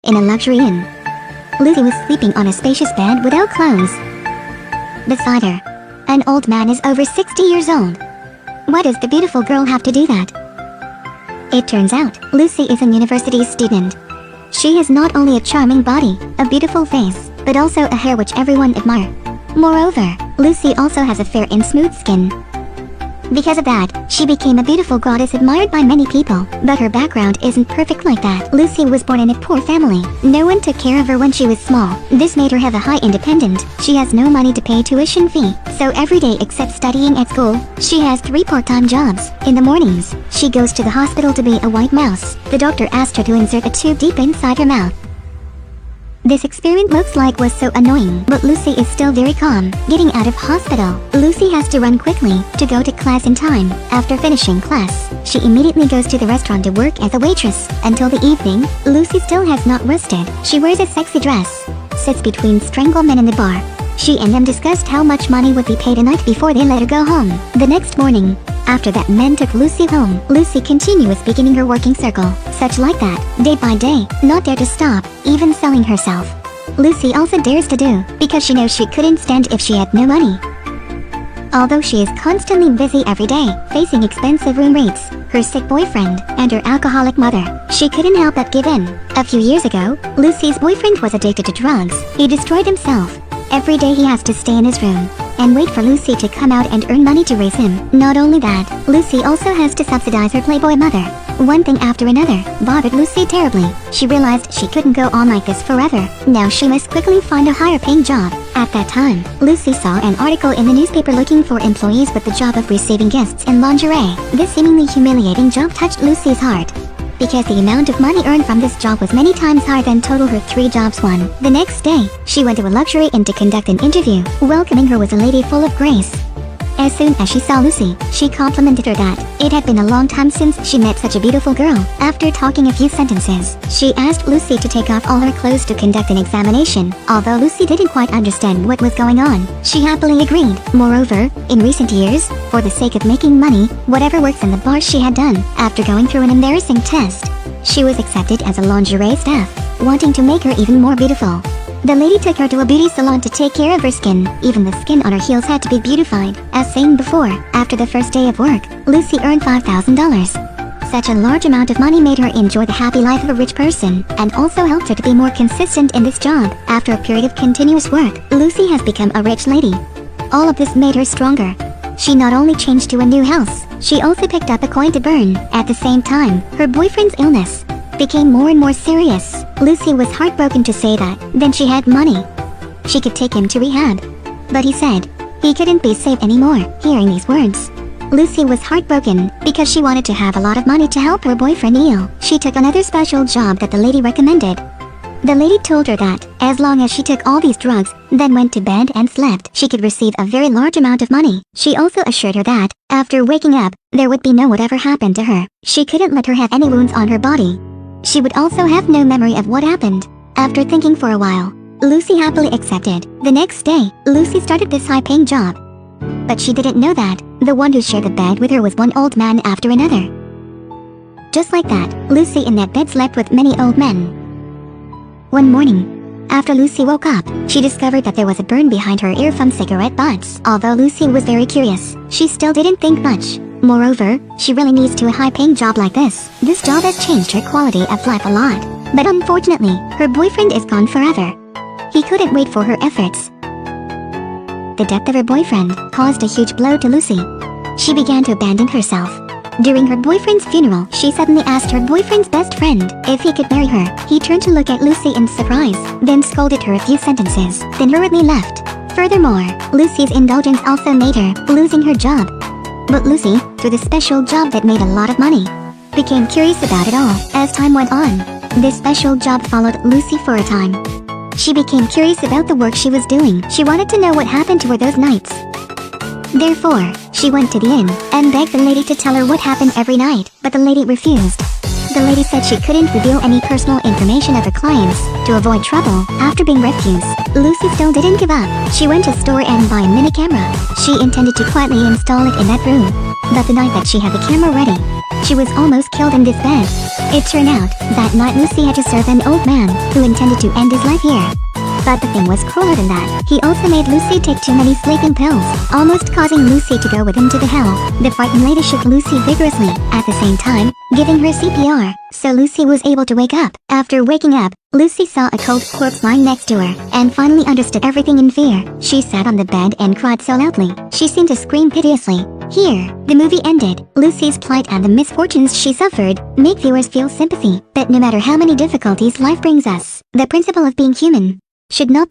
in a luxury inn. Lucy was sleeping on a spacious bed without clothes. Beside her, an old man is over 60 years old. Why does the beautiful girl have to do that? It turns out, Lucy is a university student. She has not only a charming body, a beautiful face, but also a hair which everyone admire. Moreover, Lucy also has a fair and smooth skin. Because of that, she became a beautiful goddess admired by many people, but her background isn't perfect like that. Lucy was born in a poor family. No one took care of her when she was small. This made her have a high independent. She has no money to pay tuition fee, so every day except studying at school, she has 3 part-time jobs. In the mornings, she goes to the hospital to be a white mouse. The doctor asked her to insert a tube deep inside her mouth. This experiment looks like was so annoying, but Lucy is still very calm. Getting out of hospital, Lucy has to run quickly to go to class in time. After finishing class, she immediately goes to the restaurant to work as a waitress. Until the evening, Lucy still has not rested. She wears a sexy dress, sits between stranglemen in the bar. She and them discussed how much money would be paid a night before they let her go home. The next morning, after that men took Lucy home, Lucy continues beginning her working circle, such like that, day by day, not dare to stop, even selling herself. Lucy also dares to do, because she knows she couldn't stand if she had no money. Although she is constantly busy every day, facing expensive room rates, her sick boyfriend, and her alcoholic mother, she couldn't help but give in. A few years ago, Lucy's boyfriend was addicted to drugs. He destroyed himself. Every day he has to stay in his room and wait for Lucy to come out and earn money to raise him. Not only that, Lucy also has to subsidize her playboy mother. One thing after another bothered Lucy terribly. She realized she couldn't go on like this forever. Now she must quickly find a higher paying job. At that time, Lucy saw an article in the newspaper looking for employees with the job of receiving guests in lingerie. This seemingly humiliating job touched Lucy's heart, because the amount of money earned from this job was many times higher than total her 3 jobs won. The next day, she went to a luxury inn to conduct an interview. Welcoming her was a lady full of grace. As soon as she saw Lucy, she complimented her that it had been a long time since she met such a beautiful girl. After talking a few sentences, she asked Lucy to take off all her clothes to conduct an examination. Although Lucy didn't quite understand what was going on, she happily agreed. Moreover, in recent years, for the sake of making money, whatever works in the bar she had done. After going through an embarrassing test, she was accepted as a lingerie staff, wanting to make her even more beautiful. The lady took her to a beauty salon to take care of her skin. Even the skin on her heels had to be beautified. As seen before, after the first day of work, Lucy earned $5,000. Such a large amount of money made her enjoy the happy life of a rich person, and also helped her to be more consistent in this job. After a period of continuous work, Lucy has become a rich lady. All of this made her stronger. She not only changed to a new house, she also picked up a coin to burn. At the same time, her boyfriend's illness became more and more serious. Lucy was heartbroken to say that, then she had money. She could take him to rehab. But he said he couldn't be safe anymore. Hearing these words, Lucy was heartbroken because she wanted to have a lot of money to help her boyfriend heal. She took another special job that the lady recommended. The lady told her that, as long as she took all these drugs, then went to bed and slept, she could receive a very large amount of money. She also assured her that, after waking up, there would be no whatever happened to her. She couldn't let her have any wounds on her body. She would also have no memory of what happened. After thinking for a while, Lucy happily accepted. The next day, Lucy started this high-paying job. But she didn't know that the one who shared the bed with her was one old man after another. Just like that, Lucy in that bed slept with many old men. One morning, after Lucy woke up, she discovered that there was a burn behind her ear from cigarette butts. Although Lucy was very curious, she still didn't think much. Moreover, she really needs to a high-paying job like this. This job has changed her quality of life a lot. But unfortunately, her boyfriend is gone forever. He couldn't wait for her efforts. The death of her boyfriend caused a huge blow to Lucy. She began to abandon herself. During her boyfriend's funeral, she suddenly asked her boyfriend's best friend if he could marry her. He turned to look at Lucy in surprise, then scolded her a few sentences, then hurriedly left. Furthermore, Lucy's indulgence also made her losing her job. But Lucy, through the special job that made a lot of money, became curious about it all. As time went on, this special job followed Lucy for a time. She became curious about the work she was doing. She wanted to know what happened to her those nights. Therefore, she went to the inn and begged the lady to tell her what happened every night, but the lady refused. The lady said she couldn't reveal any personal information of her clients to avoid trouble. After being refused, Lucy still didn't give up. She went to a store and buy a mini camera. She intended to quietly install it in that room. But the night that she had the camera ready, she was almost killed in this bed. It turned out, that night Lucy had to serve an old man who intended to end his life here. But the thing was crueler than that. He also made Lucy take too many sleeping pills, almost causing Lucy to go with him to the hell. The frightened lady shook Lucy vigorously, at the same time, giving her CPR, so Lucy was able to wake up. After waking up, Lucy saw a cold corpse lying next to her, and finally understood everything in fear. She sat on the bed and cried so loudly, she seemed to scream piteously. Here, the movie ended. Lucy's plight and the misfortunes she suffered make viewers feel sympathy, that no matter how many difficulties life brings us, the principle of being human should not